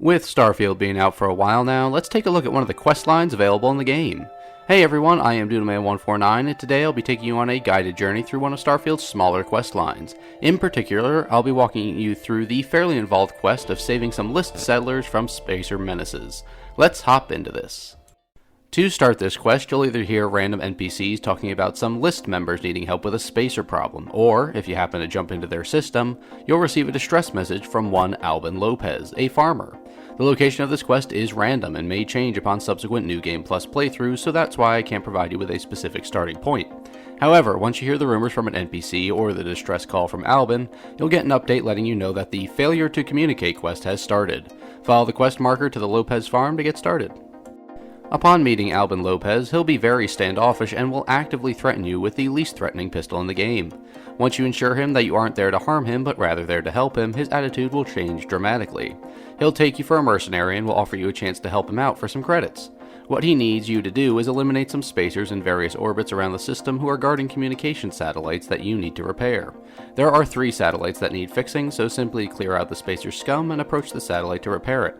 With Starfield being out for a while now, let's take a look at one of the quest lines available in the game. Hey everyone, I am Doodleman149, and today I'll be taking you on a guided journey through one of Starfield's smaller quest lines. In particular, I'll be walking you through the fairly involved quest of saving some list settlers from spacer menaces. Let's hop into this. To start this quest, you'll either hear random NPCs talking about some list members needing help with a spacer problem, or, if you happen to jump into their system, you'll receive a distress message from one Alban Lopez, a farmer. The location of this quest is random and may change upon subsequent New Game Plus playthroughs, so that's why I can't provide you with a specific starting point. However, once you hear the rumors from an NPC or the distress call from Alban, you'll get an update letting you know that the Failure to Communicate quest has started. Follow the quest marker to the Lopez farm to get started. Upon meeting Alban Lopez, he'll be very standoffish and will actively threaten you with the least threatening pistol in the game. Once you assure him that you aren't there to harm him but rather there to help him, his attitude will change dramatically. He'll take you for a mercenary and will offer you a chance to help him out for some credits. What he needs you to do is eliminate some spacers in various orbits around the system who are guarding communication satellites that you need to repair. There are 3 satellites that need fixing, so simply clear out the spacer scum and approach the satellite to repair it.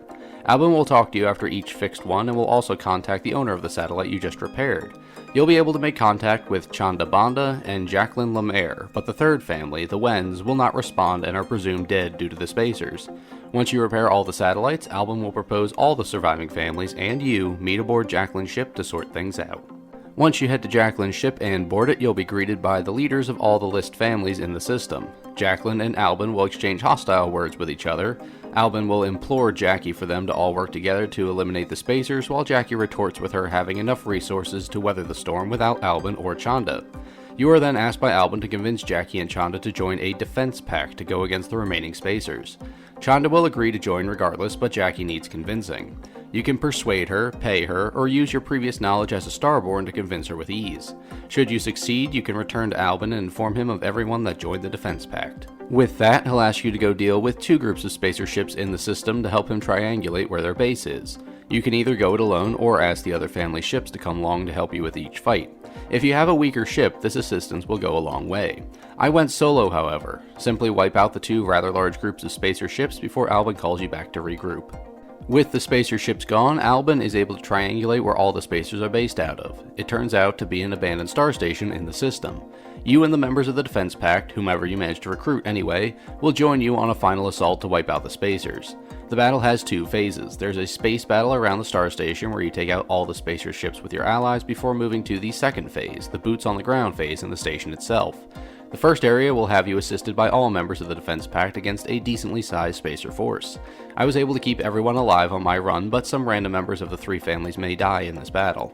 Alban will talk to you after each fixed one and will also contact the owner of the satellite you just repaired. You'll be able to make contact with Chanda Banda and Jacqueline Lemaire, but the third family, the Wens, will not respond and are presumed dead due to the spacers. Once you repair all the satellites, Alban will propose all the surviving families and you meet aboard Jacqueline's ship to sort things out. Once you head to Jacqueline's ship and board it, you'll be greeted by the leaders of all the list families in the system. Jacqueline and Alban will exchange hostile words with each other. Alban will implore Jackie for them to all work together to eliminate the spacers, while Jackie retorts with her having enough resources to weather the storm without Alban or Chanda. You are then asked by Alban to convince Jackie and Chanda to join a defense pact to go against the remaining spacers. Chanda will agree to join regardless, but Jackie needs convincing. You can persuade her, pay her, or use your previous knowledge as a Starborn to convince her with ease. Should you succeed, you can return to Alban and inform him of everyone that joined the Defense Pact. With that, he'll ask you to go deal with 2 groups of spacer ships in the system to help him triangulate where their base is. You can either go it alone or ask the other family ships to come along to help you with each fight. If you have a weaker ship, this assistance will go a long way. I went solo, however. Simply wipe out the 2 rather large groups of spacer ships before Alban calls you back to regroup. With the spacer ships gone, Alban is able to triangulate where all the spacers are based out of. It turns out to be an abandoned star station in the system. You and the members of the Defense Pact, whomever you manage to recruit anyway, will join you on a final assault to wipe out the spacers. The battle has 2 phases. There's a space battle around the star station where you take out all the spacer ships with your allies before moving to the second phase, the boots on the ground phase in the station itself. The first area will have you assisted by all members of the Defense Pact against a decently sized spacer force. I was able to keep everyone alive on my run, but some random members of the 3 families may die in this battle.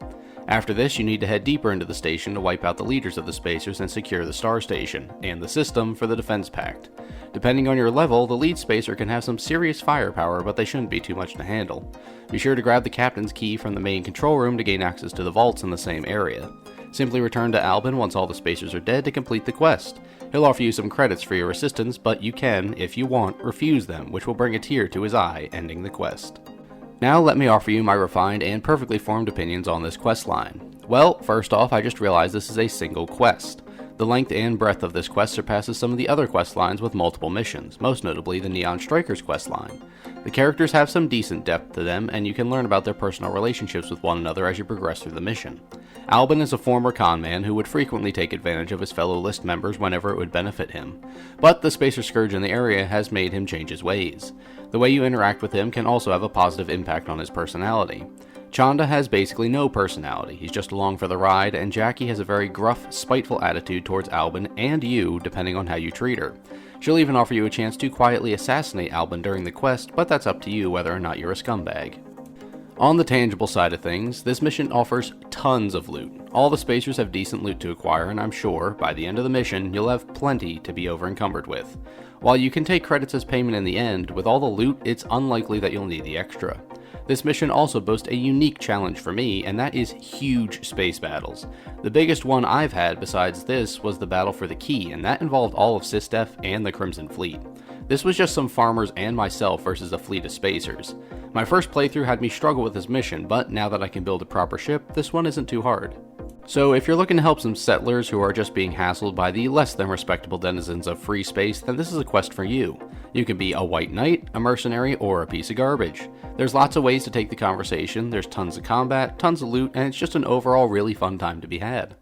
After this, you need to head deeper into the station to wipe out the leaders of the spacers and secure the star station, and the system for the Defense Pact. Depending on your level, the lead spacer can have some serious firepower, but they shouldn't be too much to handle. Be sure to grab the captain's key from the main control room to gain access to the vaults in the same area. Simply return to Alban once all the spacers are dead to complete the quest. He'll offer you some credits for your assistance, but you can, if you want, refuse them, which will bring a tear to his eye, ending the quest. Now let me offer you my refined and perfectly formed opinions on this quest line. Well, first off, I just realized this is a single quest. The length and breadth of this quest surpasses some of the other quest lines with multiple missions, most notably the Neon Strikers quest line. The characters have some decent depth to them, and you can learn about their personal relationships with one another as you progress through the mission. Alban is a former con man who would frequently take advantage of his fellow list members whenever it would benefit him, but the spacer scourge in the area has made him change his ways. The way you interact with him can also have a positive impact on his personality. Chanda has basically no personality, he's just along for the ride, and Jackie has a very gruff, spiteful attitude towards Alban and you, depending on how you treat her. She'll even offer you a chance to quietly assassinate Alban during the quest, but that's up to you whether or not you're a scumbag. On the tangible side of things, this mission offers tons of loot. All the spacers have decent loot to acquire, and I'm sure, by the end of the mission, you'll have plenty to be over-encumbered with. While you can take credits as payment in the end, with all the loot, it's unlikely that you'll need the extra. This mission also boasts a unique challenge for me, and that is huge space battles. The biggest one I've had besides this was the battle for the key, and that involved all of SysDef and the Crimson Fleet. This was just some farmers and myself versus a fleet of spacers. My first playthrough had me struggle with this mission, but now that I can build a proper ship, this one isn't too hard. So if you're looking to help some settlers who are just being hassled by the less than respectable denizens of free space, then this is a quest for you. You can be a white knight, a mercenary, or a piece of garbage. There's lots of ways to take the conversation, there's tons of combat, tons of loot, and it's just an overall really fun time to be had.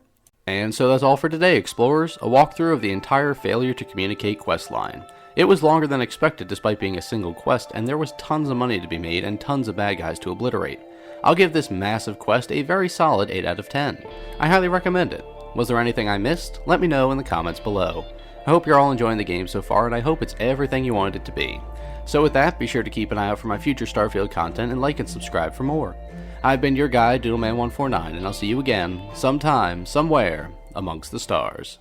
And so that's all for today, explorers, a walkthrough of the entire failure to communicate questline. It was longer than expected despite being a single quest, and there was tons of money to be made and tons of bad guys to obliterate. I'll give this massive quest a very solid 8 out of 10. I highly recommend it. Was there anything I missed? Let me know in the comments below. I hope you're all enjoying the game so far, and I hope it's everything you wanted it to be. So with that, be sure to keep an eye out for my future Starfield content and like and subscribe for more. I've been your guide, Doodleman149, and I'll see you again, sometime, somewhere, amongst the stars.